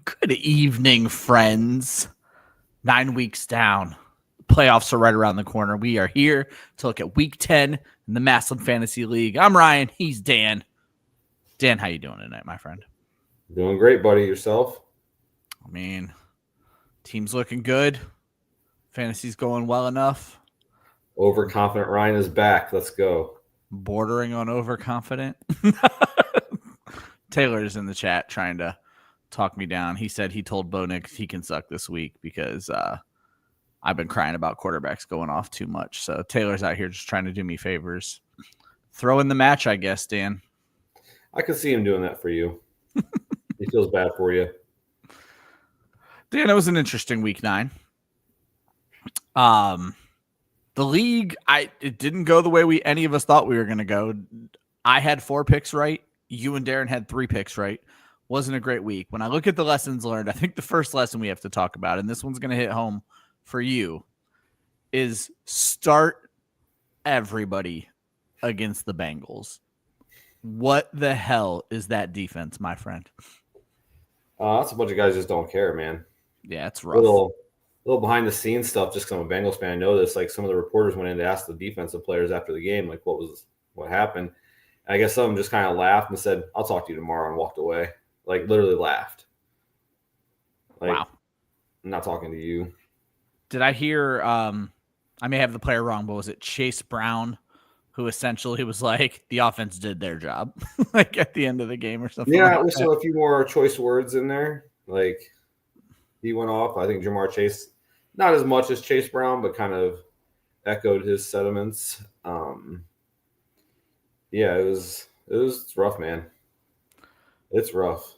Good evening, friends. 9 weeks down. Playoffs are right around the corner. We are here to look at week 10 in the Massillon Fantasy League. I'm Ryan. He's Dan. Dan, how you doing tonight, my friend? Doing great, buddy. Yourself? I mean, team's looking good. Fantasy's going well enough. Overconfident Ryan is back. Let's go. Bordering on overconfident. Taylor's in the chat trying to talk me down. He said he told Bo Nix he can suck this week because I've been crying about quarterbacks going off too much. So Taylor's out here just trying to do me favors. Throw in the match, I guess, Dan. I can see him doing that for you. He feels bad for you. Dan, it was an interesting week 9. The league, it didn't go the way any of us thought we were going to go. I had 4 picks right. You and Darren had 3 picks right. Wasn't a great week. When I look at the lessons learned, I think the first lesson we have to talk about, and this one's going to hit home for you, is start everybody against the Bengals. What the hell is that defense, my friend? That's a bunch of guys just don't care, man. Yeah, it's rough. Little behind the scenes stuff. Just because I'm a Bengals fan, I know this. Like some of the reporters went in to ask the defensive players after the game, like what happened. And I guess some of them just kind of laughed and said, "I'll talk to you tomorrow," and walked away. Like literally laughed. Like, wow. I'm not talking to you. Did I hear? I may have the player wrong, but was it Chase Brown who essentially was like the offense did their job, like at the end of the game or something? Yeah, like there's still a few more choice words in there. Like he went off. I think Jamar Chase, not as much as Chase Brown, but kind of echoed his sentiments. Yeah, it was rough, man. It's rough.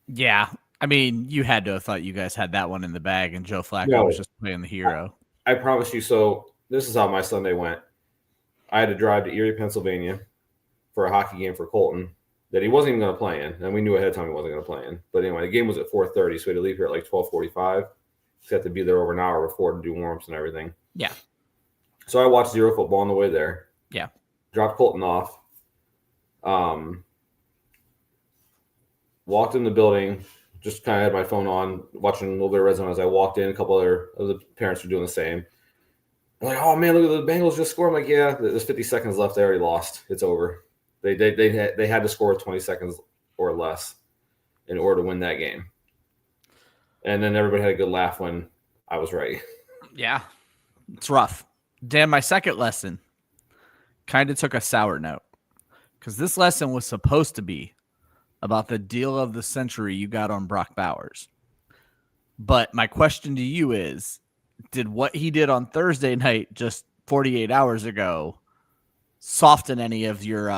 Yeah. I mean, you had to have thought you guys had that one in the bag, and Joe Flacco was just playing the hero. I promise you. So this is how my Sunday went. I had to drive to Erie, Pennsylvania for a hockey game for Colton that he wasn't even going to play in. And we knew ahead of time he wasn't going to play in. But anyway, the game was at 4:30, so we had to leave here at like 12:45. So had to be there over an hour before to do warm-ups and everything. Yeah. So I watched zero football on the way there. Yeah. Dropped Colton off. Walked in the building, just kind of had my phone on, watching a little bit of Red Zone as I walked in. A couple other of the parents were doing the same. I'm like, oh man, look at the Bengals just scored. I'm like, yeah, there's 50 seconds left. They already lost. It's over. They had to score 20 seconds or less in order to win that game. And then everybody had a good laugh when I was right. Yeah, it's rough. Dan, my second lesson kind of took a sour note because this lesson was supposed to be about the deal of the century you got on Brock Bowers. But my question to you is, did what he did on Thursday night just 48 hours ago soften any of your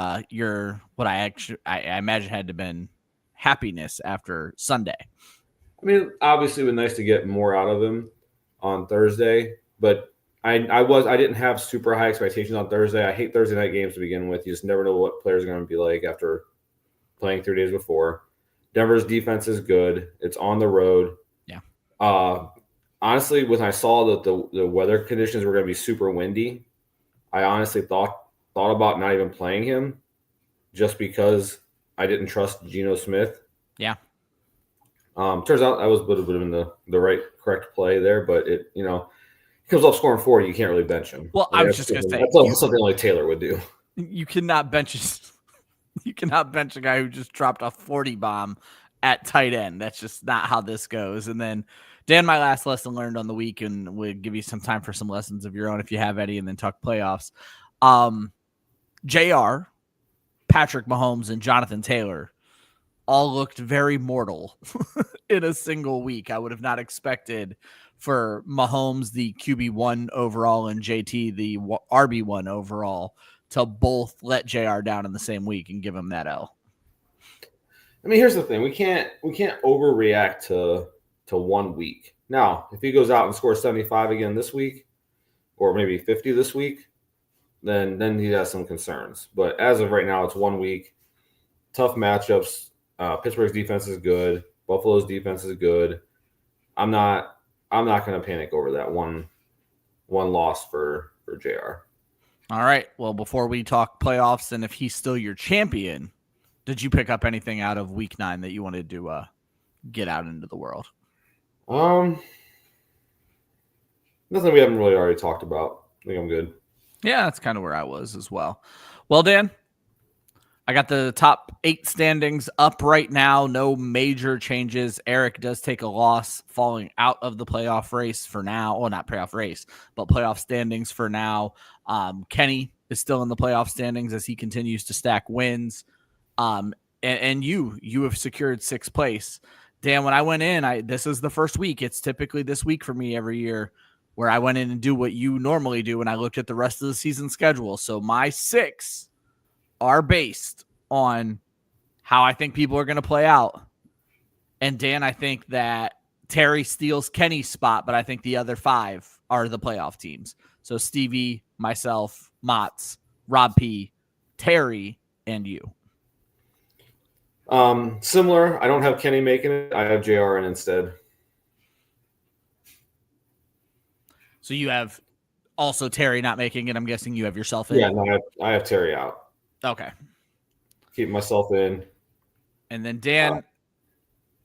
what I imagine had to have been happiness after Sunday? I mean, obviously it was nice to get more out of him on Thursday, but I didn't have super high expectations on Thursday. I hate Thursday night games to begin with. You just never know what players are going to be like after playing 3 days before. Denver's defense is good. It's on the road. Yeah. Honestly, when I saw that the weather conditions were going to be super windy, I honestly thought about not even playing him just because I didn't trust Geno Smith. Yeah. Turns out I would have been the correct play there, but it, he comes up scoring 40, you can't really bench him. Well, I was just going to say. That's something like Taylor would do. You cannot bench a guy who just dropped a 40 bomb at tight end. That's just not how this goes. And then, Dan, my last lesson learned on the week, and we'll give you some time for some lessons of your own if you have any, and then talk playoffs. JR, Patrick Mahomes, and Jonathan Taylor all looked very mortal in a single week. I would have not expected for Mahomes, the QB1 overall, and JT, the RB1 overall, to both let JR down in the same week and give him that L. I mean, here's the thing. We can't overreact to 1 week. Now, if he goes out and scores 75 again this week, or maybe 50 this week, then he has some concerns. But as of right now, it's 1 week. Tough matchups. Pittsburgh's defense is good. Buffalo's defense is good. I'm not going to panic over that one loss for JR. All right. Well, before we talk playoffs and if he's still your champion, did you pick up anything out of week 9 that you wanted to get out into the world? Nothing we haven't really already talked about. I think I'm good. Yeah, that's kind of where I was as well. Well, Dan, I got the top 8 standings up right now. No major changes. Eric does take a loss, falling out of the playoff race for now. Well, not playoff race, but playoff standings for now. Kenny is still in the playoff standings as he continues to stack wins. And you have secured 6th place. Dan, when I went in, this is the first week. It's typically this week for me every year where I went in and do what you normally do when I looked at the rest of the season schedule. So my 6 are based on how I think people are going to play out. And Dan, I think that Terry steals Kenny's spot, but I think the other 5 are the playoff teams. So Stevie, myself, Motts, Rob P, Terry, and you. Similar. I don't have Kenny making it. I have JR in instead. So you have also Terry not making it. I'm guessing you have yourself in. Yeah, no, I have Terry out. Okay. Keep myself in. And then Dan,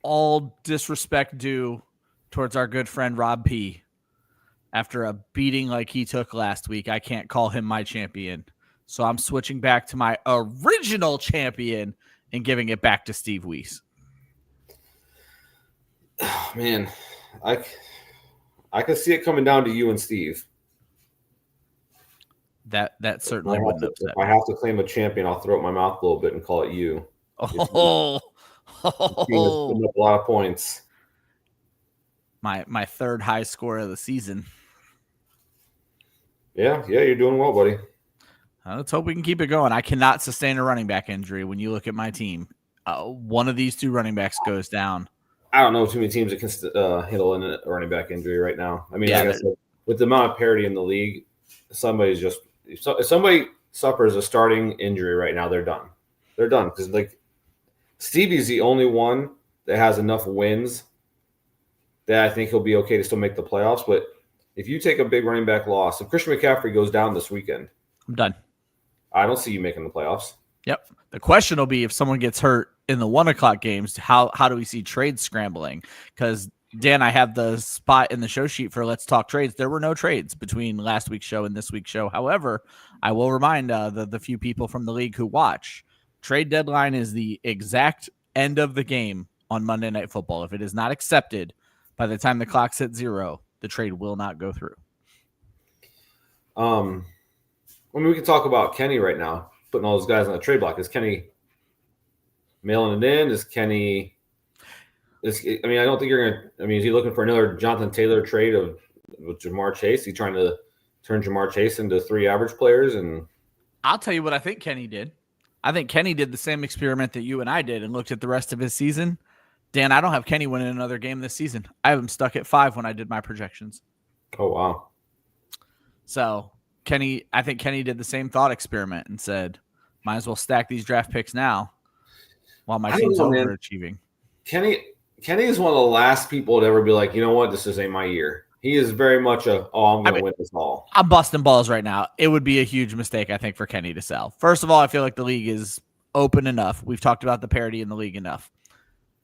all disrespect due towards our good friend Rob P. After a beating like he took last week, I can't call him my champion. So I'm switching back to my original champion and giving it back to Steve Weiss. Oh, man, I could see it coming down to you and Steve. That certainly wouldn't upset me. If I have to claim a champion, I'll throw up my mouth a little bit and call it you. Oh, putting up a lot of points. My third high score of the season. Yeah, you're doing well, buddy. Let's hope we can keep it going. I cannot sustain a running back injury. When you look at my team, one of these 2 running backs goes down. I don't know too many teams that can handle a running back injury right now. I mean, like I said, with the amount of parity in the league, if somebody suffers a starting injury right now, they're done. They're done because like Stevie's the only one that has enough wins that I think he'll be okay to still make the playoffs. But if you take a big running back loss, if Christian McCaffrey goes down this weekend, I'm done. I don't see you making the playoffs. Yep. The question will be if someone gets hurt in the 1:00 games, how do we see trades scrambling? Because Dan, I have the spot in the show sheet for Let's Talk Trades. There were no trades between last week's show and this week's show. However, I will remind the few people from the league who watch, trade deadline is the exact end of the game on Monday Night Football. If it is not accepted by the time the clock's hit 0, the trade will not go through. I mean, we can talk about Kenny right now, putting all those guys on the trade block. Is Kenny mailing it in? Is Kenny? I don't think you're going to – I mean, is he looking for another Jonathan Taylor trade with Jamar Chase? Is he trying to turn Jamar Chase into 3 average players? And I'll tell you what I think Kenny did. I think Kenny did the same experiment that you and I did and looked at the rest of his season. Dan, I don't have Kenny winning another game this season. I have him stuck at 5 when I did my projections. Oh, wow. So I think Kenny did the same thought experiment and said, might as well stack these draft picks now while my team's overachieving. Kenny is one of the last people to ever be like, you know what, this ain't my year. He is very much I'm going to win this all. I'm busting balls right now. It would be a huge mistake, I think, for Kenny to sell. First of all, I feel like the league is open enough. We've talked about the parity in the league enough.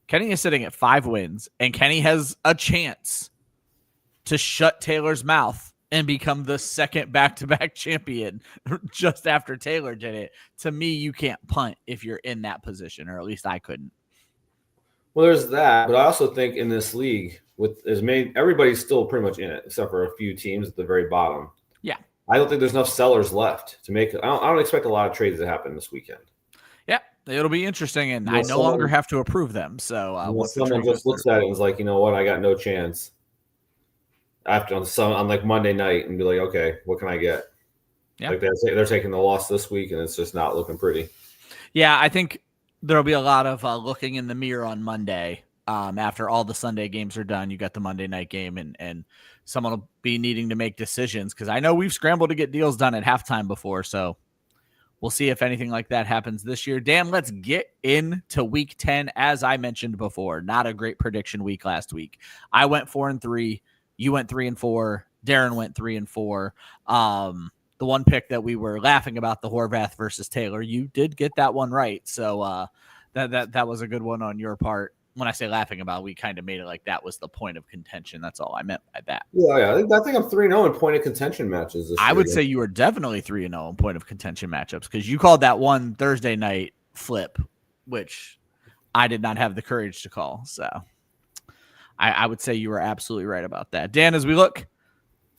Kenny is sitting at 5 wins, and Kenny has a chance to shut Taylor's mouth and become the second back-to-back champion just after Taylor did it. To me, you can't punt if you're in that position, or at least I couldn't. Well, there's that, but I also think in this league, everybody's still pretty much in it, except for a few teams at the very bottom. Yeah. I don't think there's enough sellers left to make – I don't expect a lot of trades to happen this weekend. Yeah, it'll be interesting, and I no longer have to approve them. So someone just looks at it and is like, you know what, I got no chance. After on like Monday night and be like, okay, what can I get? Yeah. Like they're taking the loss this week, and it's just not looking pretty. Yeah, I think there'll be a lot of looking in the mirror on Monday. After all the Sunday games are done, you got the Monday night game, and someone will be needing to make decisions because I know we've scrambled to get deals done at halftime before, so we'll see if anything like that happens this year. Dan, let's get into week 10. As I mentioned before, not a great prediction week last week. I went 4-3. You went 3-4. Darren went 3-4. The one pick that we were laughing about, the Horvath versus Taylor, you did get that one right. So that was a good one on your part. when I say laughing about, we kind of made it like that was the point of contention. That's all I meant by that. Yeah. I think I'm 3-0 in point of contention matches this year. I would say you were definitely 3-0 in point of contention matchups because you called that one Thursday night flip, which I did not have the courage to call. So I would say you were absolutely right about that. Dan, as we look,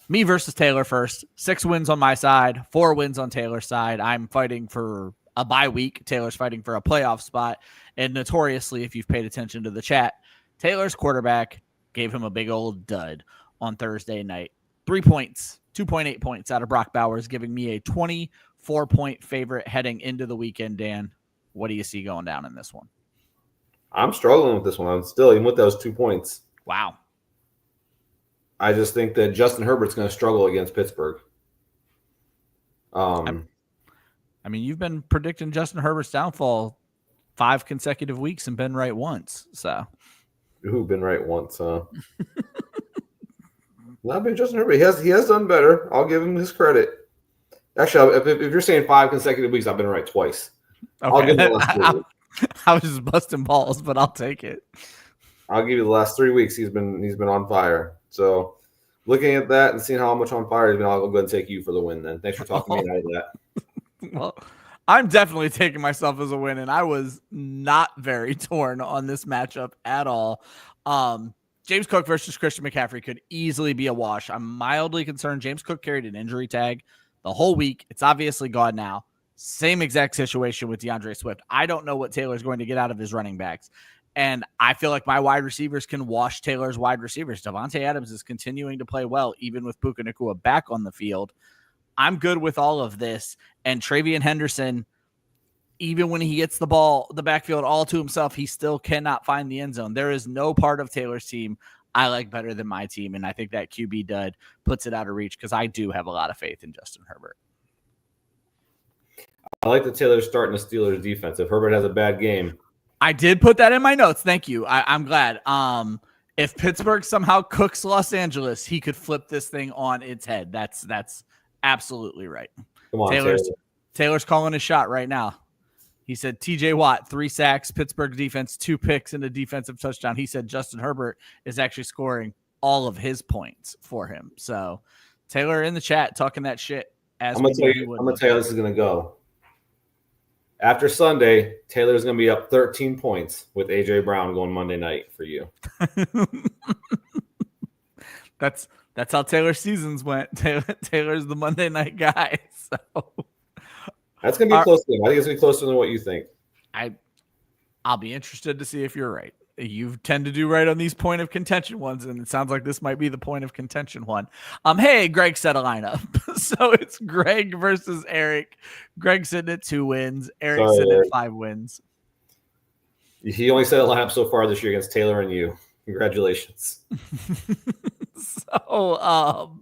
me versus Taylor first. 6 wins on my side, 4 wins on Taylor's side. I'm fighting for a bye week. Taylor's fighting for a playoff spot. And notoriously, if you've paid attention to the chat, Taylor's quarterback gave him a big old dud on Thursday night. 3 points, 2.8 points out of Brock Bowers, giving me a 24-point favorite heading into the weekend. Dan, what do you see going down in this one? I'm struggling with this one. I'm still, even with those 2 points. Wow. I just think that Justin Herbert's going to struggle against Pittsburgh. I mean, you've been predicting Justin Herbert's downfall 5 consecutive weeks and been right once. So, been right once, huh? Not been Justin Herbert. He has done better. I'll give him his credit. Actually, if you're saying 5 consecutive weeks, I've been right twice. Okay. I'll give him the last 3 weeks. I was just busting balls, but I'll take it. I'll give you the last 3 weeks. He's been on fire. So, looking at that and seeing how much on fire he's been, I'll go ahead and take you for the win. Then, thanks for talking me out of that. Well, I'm definitely taking myself as a win, and I was not very torn on this matchup at all. James Cook versus Christian McCaffrey could easily be a wash. I'm mildly concerned. James Cook carried an injury tag the whole week. It's obviously gone now. Same exact situation with DeAndre Swift. I don't know what Taylor's going to get out of his running backs. And I feel like my wide receivers can wash Taylor's wide receivers. Devontae Adams is continuing to play well, even with Puka Nacua back on the field. I'm good with all of this. And Travion Henderson, even when he gets the ball, the backfield all to himself, he still cannot find the end zone. There is no part of Taylor's team I like better than my team. And I think that QB dud puts it out of reach because I do have a lot of faith in Justin Herbert. I like that Taylor's starting the Steelers defense. If Herbert has a bad game. I did put that in my notes. Thank you. I'm glad. If Pittsburgh somehow cooks Los Angeles, he could flip this thing on its head. That's absolutely right. Come on, Taylor's calling his shot right now. He said TJ Watt, 3 sacks, Pittsburgh defense, 2 picks and a defensive touchdown. He said Justin Herbert is actually scoring all of his points for him. So Taylor in the chat talking that shit. I'm gonna tell you how this is gonna go. After Sunday, Taylor's going to be up 13 points with A.J. Brown going Monday night for you. That's how Taylor's seasons went. Taylor's the Monday night guy. So that's going to be a close game. I think it's going to be closer than what you think. I'll be interested to see if you're right. You tend to do right on these point of contention ones, and it sounds like this might be the point of contention one. Hey, Greg set a lineup. So it's Greg versus Eric. Greg sitting at 2 wins. Eric sitting at 5 wins. He only set a lineup so far this year against Taylor and you. Congratulations. So,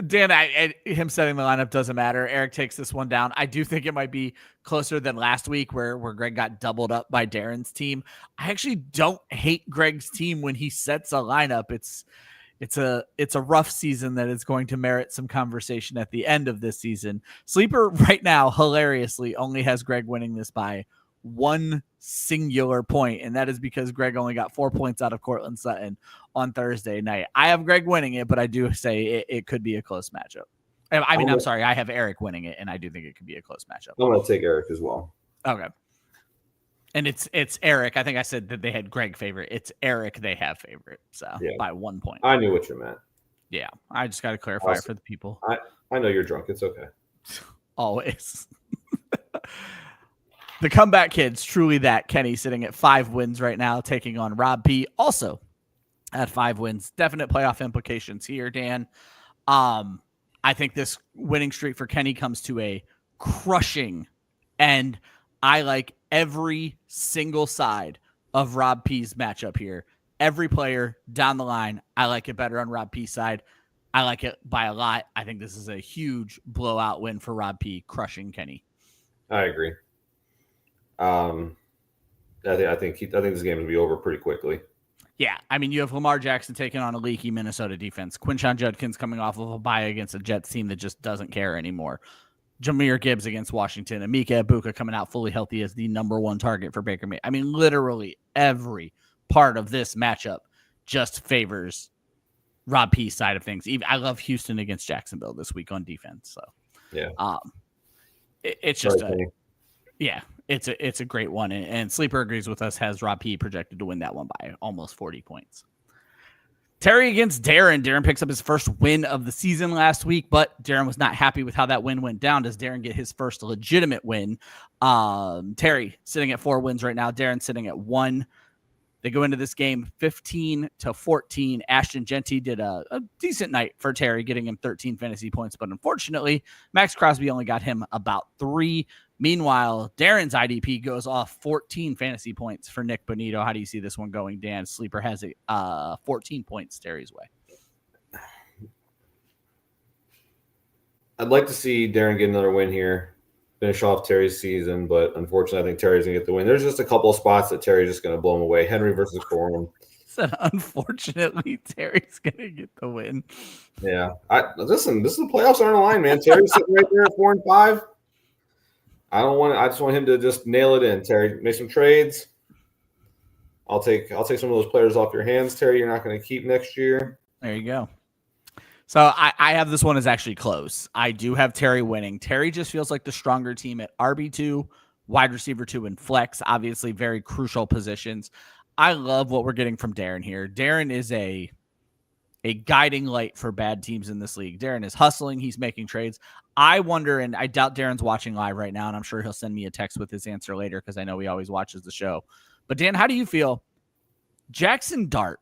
Dan, him setting the lineup doesn't matter. Eric takes this one down. I do think it might be closer than last week where Greg got doubled up by Darren's team. I actually don't hate Greg's team when he sets a lineup. It's a rough season that is going to merit some conversation at the end of this season. Sleeper right now, hilariously, only has Greg winning this by 1 singular point, and that is because Greg only got 4 points out of Cortland Sutton on Thursday night. I have Greg winning it, but I do say it could be a close matchup. I'm sorry, I have Eric winning it, and I do think it could be a close matchup. I'm going to take Eric as well. Okay. And it's Eric. I think I said that they had Greg favorite. It's Eric they have favorite, so yeah. By 1 point. I knew what you meant. Yeah, I just got to clarify it for the people. I know you're drunk. It's okay. Always. The comeback kids, truly that. Kenny sitting at 5 wins right now, taking on Rob P. Also at 5 wins. Definite playoff implications here, Dan. I think this winning streak for Kenny comes to a crushing end. I like every single side of Rob P's matchup here. Every player down the line, I like it better on Rob P's side. I like it by a lot. I think this is a huge blowout win for Rob P, crushing Kenny. I agree. I think this game will be over pretty quickly. Yeah, I mean, you have Lamar Jackson taking on a leaky Minnesota defense. Quinshon Judkins coming off of a bye against a Jets team that just doesn't care anymore. Jahmyr Gibbs against Washington, and Mika Ibuka coming out fully healthy as the number one target for Baker Mayfield. I mean, literally every part of this matchup just favors Rob P's side of things. I love Houston against Jacksonville this week on defense. So Yeah. It's just it's a great one. And Sleeper agrees with us, has Rob P projected to win that one by almost 40 points. Terry against Darren. Darren picks up his first win of the season last week, but Darren was not happy with how that win went down. Does Darren get his first legitimate win? Terry sitting at 4 wins right now. Darren sitting at 1. They go into this game 15-14. Ashton Genty did a decent night for Terry, getting him 13 fantasy points. But unfortunately, Max Crosby only got him about 3. Meanwhile, Darren's IDP goes off 14 fantasy points for Nick Bonito. How do you see this one going, Dan? Sleeper has 14 points Terry's way. I'd like to see Darren get another win here, finish off Terry's season, but unfortunately, I think Terry's going to get the win. There's just a couple of spots that Terry's just going to blow him away. Henry versus Corum. Said, unfortunately, Terry's going to get the win. Yeah. Listen, this is the playoffs on the line, man. Terry's sitting right there at 4-5. I just want him to just nail it in. Terry, make some trades. I'll take some of those players off your hands, Terry. You're not going to keep next year. There you go. So I have this one as actually close. I do have Terry winning. Terry just feels like the stronger team at RB2, wide receiver 2, and flex. Obviously, very crucial positions. I love what we're getting from Darren here. Darren is a guiding light for bad teams in this league. Darren is hustling. He's making trades. I wonder, and I doubt Darren's watching live right now, and I'm sure he'll send me a text with his answer later because I know he always watches the show. But Dan, how do you feel? Jackson Dart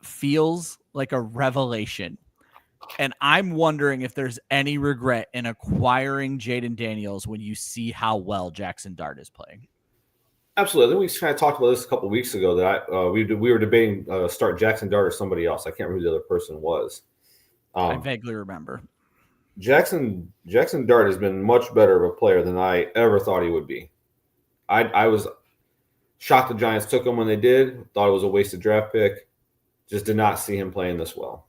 feels like a revelation. And I'm wondering if there's any regret in acquiring Jaden Daniels when you see how well Jackson Dart is playing. Absolutely. I think we kind of talked about this a couple of weeks ago that we were debating start Jackson Dart or somebody else. I can't remember who the other person was. I vaguely remember. Jackson Dart has been much better of a player than I ever thought he would be. I was shocked the Giants took him when they did. Thought it was a wasted draft pick. Just did not see him playing this well.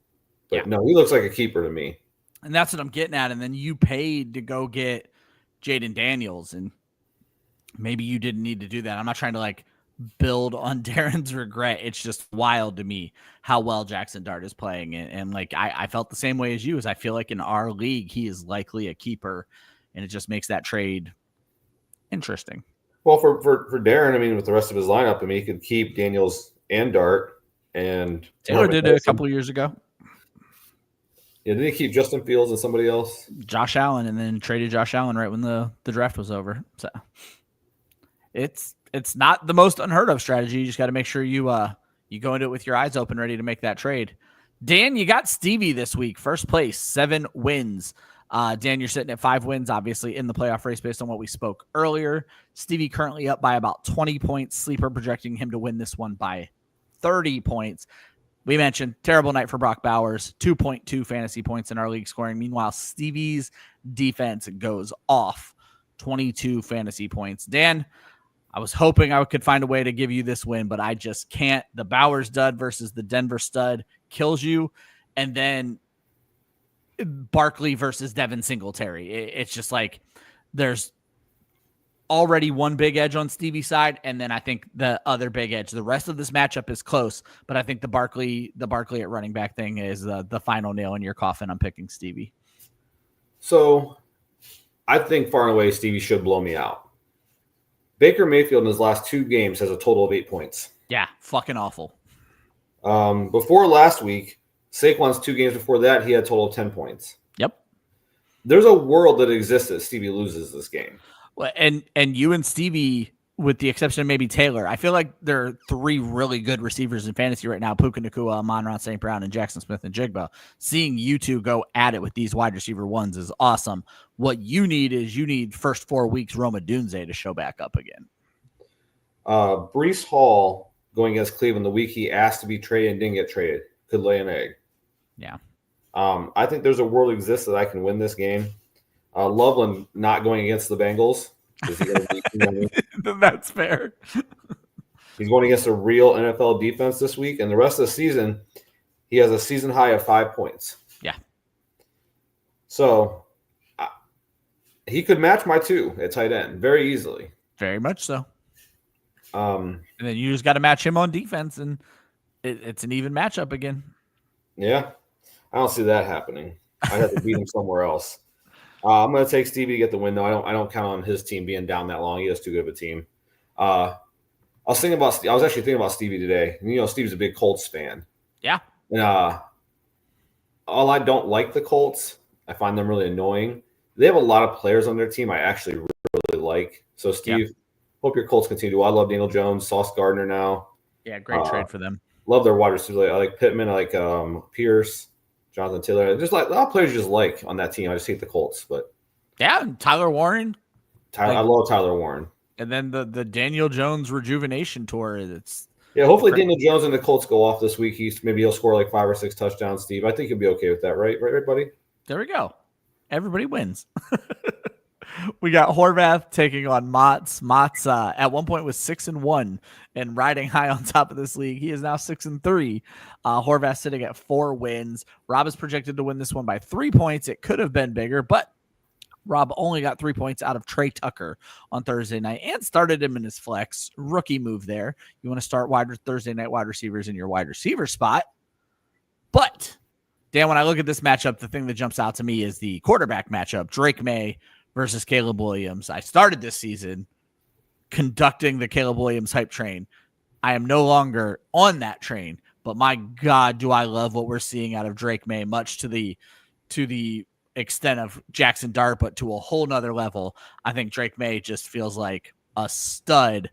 But no, he looks like a keeper to me. And that's what I'm getting at. And then you paid to go get Jaden Daniels, and maybe you didn't need to do that. I'm not trying to build on Darren's regret. It's just wild to me how well Jackson Dart is playing. And I felt the same way as you, as I feel like in our league, he is likely a keeper, and it just makes that trade interesting. Well, for Darren, I mean, with the rest of his lineup, I mean, he could keep Daniels and Dart, and Taylor did it a couple of years ago. Yeah, did he keep Justin Fields and somebody else? Josh Allen, and then traded Josh Allen right when the draft was over. So it's not the most unheard of strategy. You just got to make sure you go into it with your eyes open, ready to make that trade. Dan, you got Stevie this week. First place, 7 wins. Dan, you're sitting at 5 wins, obviously, in the playoff race based on what we spoke earlier. Stevie currently up by about 20 points. Sleeper projecting him to win this one by 30 points. We mentioned terrible night for Brock Bowers, 2.2 fantasy points in our league scoring. Meanwhile, Stevie's defense goes off 22 fantasy points. Dan, I was hoping I could find a way to give you this win, but I just can't. The Bowers dud versus the Denver stud kills you. And then Barkley versus Devin Singletary. It's just like there's already one big edge on Stevie's side, and then I think the other big edge. The rest of this matchup is close, but I think the Barkley at running back thing is the final nail in your coffin. I'm picking Stevie. So I think far and away Stevie should blow me out. Baker Mayfield in his last 2 games has a total of 8 points. Yeah, fucking awful. Before last week, Saquon's 2 games before that, he had a total of 10 points. Yep. There's a world that exists that Stevie loses this game. Well, and you and Stevie, with the exception of maybe Taylor, I feel like there are 3 really good receivers in fantasy right now: Puka Nacua, Amon-Ra St. Brown, and Jackson Smith and Jigba. Seeing you two go at it with these wide receiver ones is awesome. What you need first 4 weeks Roma Dunze to show back up again. Breece Hall going against Cleveland the week he asked to be traded and didn't get traded could lay an egg. Yeah. I think there's a world exists that I can win this game. Loveland not going against the Bengals. That's fair. He's going against a real NFL defense this week, and the rest of the season, he has a season high of 5 points. Yeah. So He could match my 2 at tight end very easily. Very much so. And then you just got to match him on defense, and it's an even matchup again. Yeah, I don't see that happening. I have to beat him somewhere else. I'm going to take Stevie to get the win, though. I don't count on his team being down that long. He has too good of a team. I was actually thinking about Stevie today. Stevie's a big Colts fan. Yeah. And all I don't like the Colts. I find them really annoying. They have a lot of players on their team I actually really like. So, Steve, hope your Colts continue. I love Daniel Jones, Sauce Gardner now. Yeah, great trade for them. Love their wide receivers. I like Pittman. I like Pierce, Jonathan Taylor. Just like a lot of players you just like on that team. I just hate the Colts, but yeah, Tyler Warren. I love Tyler Warren. And then the Daniel Jones rejuvenation tour. Hopefully Daniel Jones and the Colts go off this week. Maybe he'll score like 5 or 6 touchdowns. Steve, I think he'll be okay with that, right? Right, buddy. There we go. Everybody wins. We got Horvath taking on Motts. Motts at one point was 6-1 and riding high on top of this league. He is now 6-3. Horvath sitting at 4 wins. Rob is projected to win this one by 3 points. It could have been bigger, but Rob only got 3 points out of Trey Tucker on Thursday night and started him in his flex. Rookie move there. You want to start Thursday night wide receivers in your wide receiver spot. But, Dan, when I look at this matchup, the thing that jumps out to me is the quarterback matchup. Drake May versus Caleb Williams. I started this season conducting the Caleb Williams hype train. I am no longer on that train, but my God, do I love what we're seeing out of Drake May, much to the extent of Jackson Dart, but to a whole nother level. I think Drake May just feels like a stud.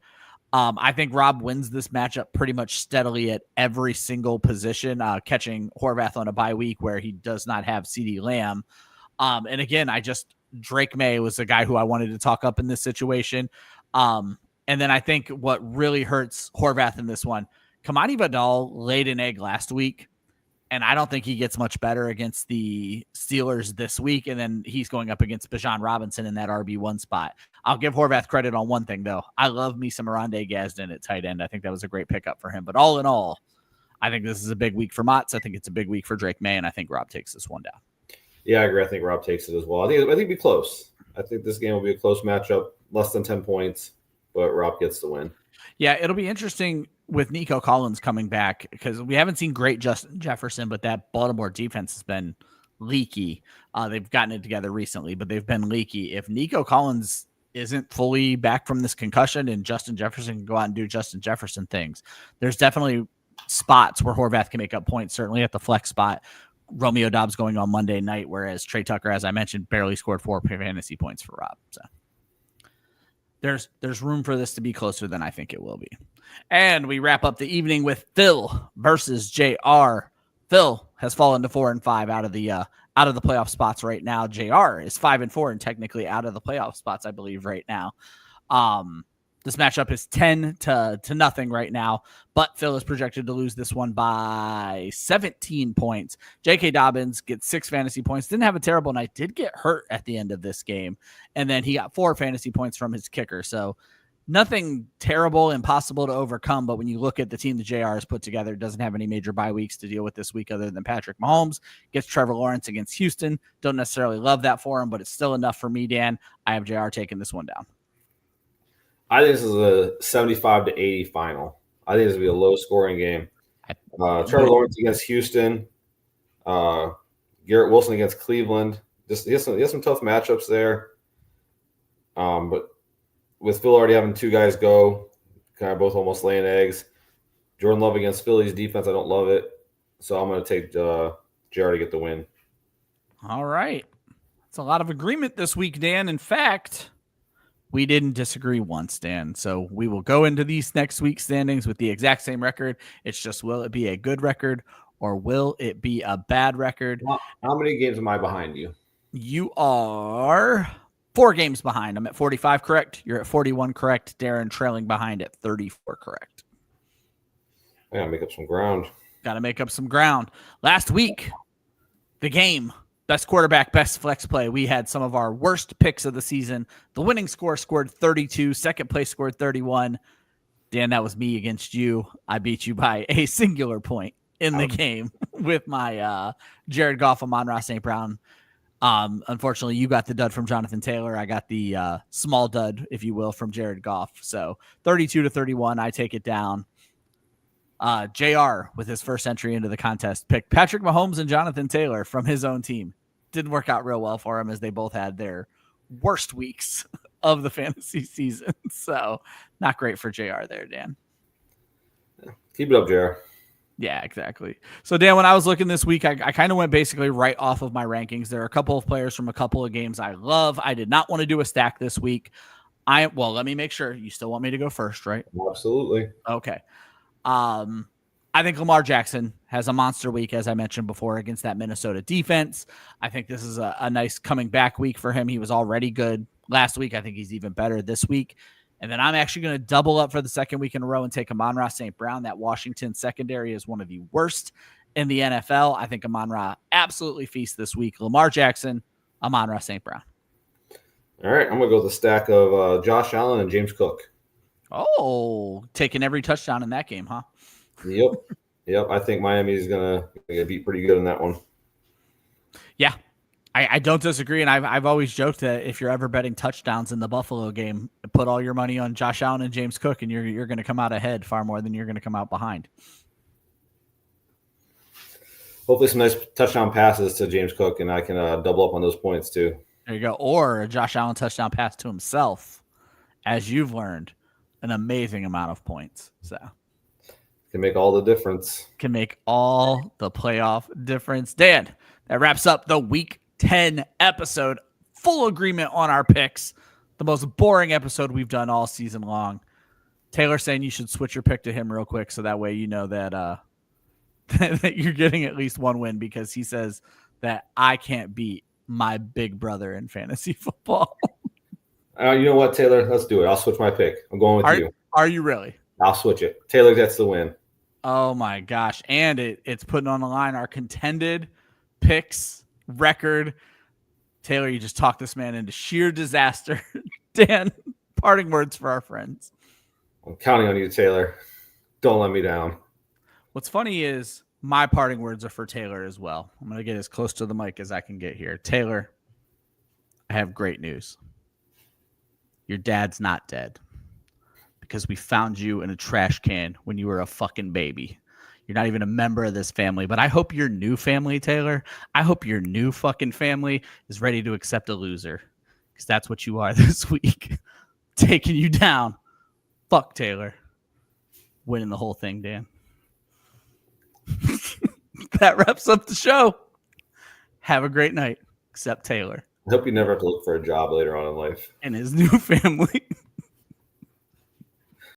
I think Rob wins this matchup pretty much steadily at every single position, catching Horvath on a bye week where he does not have CeeDee Lamb. And again, Drake May was a guy who I wanted to talk up in this situation. And then I think what really hurts Horvath in this one, Kamani Vidal laid an egg last week, and I don't think he gets much better against the Steelers this week. And then he's going up against Bijan Robinson in that RB1 spot. I'll give Horvath credit on one thing, though. I love me some Arande Gadsden at tight end. I think that was a great pickup for him. But all in all, I think this is a big week for Motts. I think it's a big week for Drake May, and I think Rob takes this one down. Yeah, I agree. I think Rob takes it as well. I think it'll be close. I think this game will be a close matchup, less than 10 points, but Rob gets the win. Yeah, it'll be interesting with Nico Collins coming back because we haven't seen great Justin Jefferson, but that Baltimore defense has been leaky. They've gotten it together recently, but they've been leaky. If Nico Collins isn't fully back from this concussion and Justin Jefferson can go out and do Justin Jefferson things, there's definitely spots where Horvath can make up points, certainly at the flex spot. Romeo Doubs going on Monday night, whereas Trey Tucker, as I mentioned, barely scored 4 fantasy points for Rob. So there's room for this to be closer than I think it will be. And we wrap up the evening with Phil versus JR. Phil has fallen to 4-5 out of the playoff spots right now. JR is 5-4 and technically out of the playoff spots, I believe, right now. This matchup is 10-0 right now, but Phil is projected to lose this one by 17 points. J.K. Dobbins gets 6 fantasy points. Didn't have a terrible night. Did get hurt at the end of this game, and then he got 4 fantasy points from his kicker. So nothing terrible, impossible to overcome, but when you look at the team the JR has put together, doesn't have any major bye weeks to deal with this week other than Patrick Mahomes. Gets Trevor Lawrence against Houston. Don't necessarily love that for him, but it's still enough for me, Dan. I have JR taking this one down. I think this is a 75-80 final. I think this will be a low-scoring game. Trevor Lawrence against Houston. Garrett Wilson against Cleveland. He has some tough matchups there. But with Phil already having 2 guys go, kind of both almost laying eggs. Jordan Love against Philly's defense, I don't love it. So I'm going to take JR to get the win. All right. That's a lot of agreement this week, Dan. In fact, we didn't disagree once, Dan. So we will go into these next week's standings with the exact same record. It's just, will it be a good record or will it be a bad record? Well, how many games am I behind you? You are 4 games behind. I'm at 45, correct? You're at 41, correct? Darren trailing behind at 34, correct? I gotta make up some ground. Got to make up some ground. Last week, the game, best quarterback, best flex play. We had some of our worst picks of the season. The winning score scored 32. Second place scored 31. Dan, that was me against you. I beat you by a singular point in the game with my Jared Goff, Amon-Ra St. Brown Unfortunately, you got the dud from Jonathan Taylor. I got the small dud, if you will, from Jared Goff. So 32-31, I take it down. JR, with his first entry into the contest, picked Patrick Mahomes and Jonathan Taylor from his own team. Didn't work out real well for him as they both had their worst weeks of the fantasy season. So not great for JR there, Dan. Keep it up, JR. Yeah, exactly. So, Dan, when I was looking this week, I kind of went basically right off of my rankings. There are a couple of players from a couple of games I love. I did not want to do a stack this week. Well, let me make sure. You still want me to go first, right? Absolutely. Okay. I think Lamar Jackson has a monster week, as I mentioned before, against that Minnesota defense. I think this is a nice coming back week for him. He was already good last week. I think he's even better this week. And then I'm actually going to double up for the second week in a row and take Amon-Ra St. Brown. That Washington secondary is one of the worst in the NFL. I think Amon-Ra absolutely feasts this week. Lamar Jackson, Amon-Ra St. Brown. All right, I'm going to go with the stack of Josh Allen and James Cook. Oh, taking every touchdown in that game, huh? Yep. I think Miami is going to be pretty good in that one. Yeah. I don't disagree, and I've always joked that if you're ever betting touchdowns in the Buffalo game, put all your money on Josh Allen and James Cook, and you're going to come out ahead far more than you're going to come out behind. Hopefully some nice touchdown passes to James Cook, and I can double up on those points too. There you go. Or a Josh Allen touchdown pass to himself, as you've learned, an amazing amount of points. So can make all the difference. Can make all the playoff difference. Dan, that wraps up the Week 10 episode. Full agreement on our picks. The most boring episode we've done all season long. Taylor saying you should switch your pick to him real quick so that way you know that that you're getting at least one win, because he says that I can't beat my big brother in fantasy football. You know what, Taylor? Let's do it. I'll switch my pick. I'm going with you. Are you really? I'll switch it. Taylor gets the win. Oh, my gosh. And it's putting on the line our contended picks record. Taylor, you just talked this man into sheer disaster. Dan, parting words for our friends. I'm counting on you, Taylor. Don't let me down. What's funny is my parting words are for Taylor as well. I'm going to get as close to the mic as I can get here. Taylor, I have great news. Your dad's not dead, because we found you in a trash can when you were a fucking baby. You're not even a member of this family, but I hope your new family, Taylor, I hope your new fucking family is ready to accept a loser, because that's what you are this week. Taking you down. Fuck Taylor. Winning the whole thing, Dan. That wraps up the show. Have a great night, except Taylor. I hope you never have to look for a job later on in life. And his new family.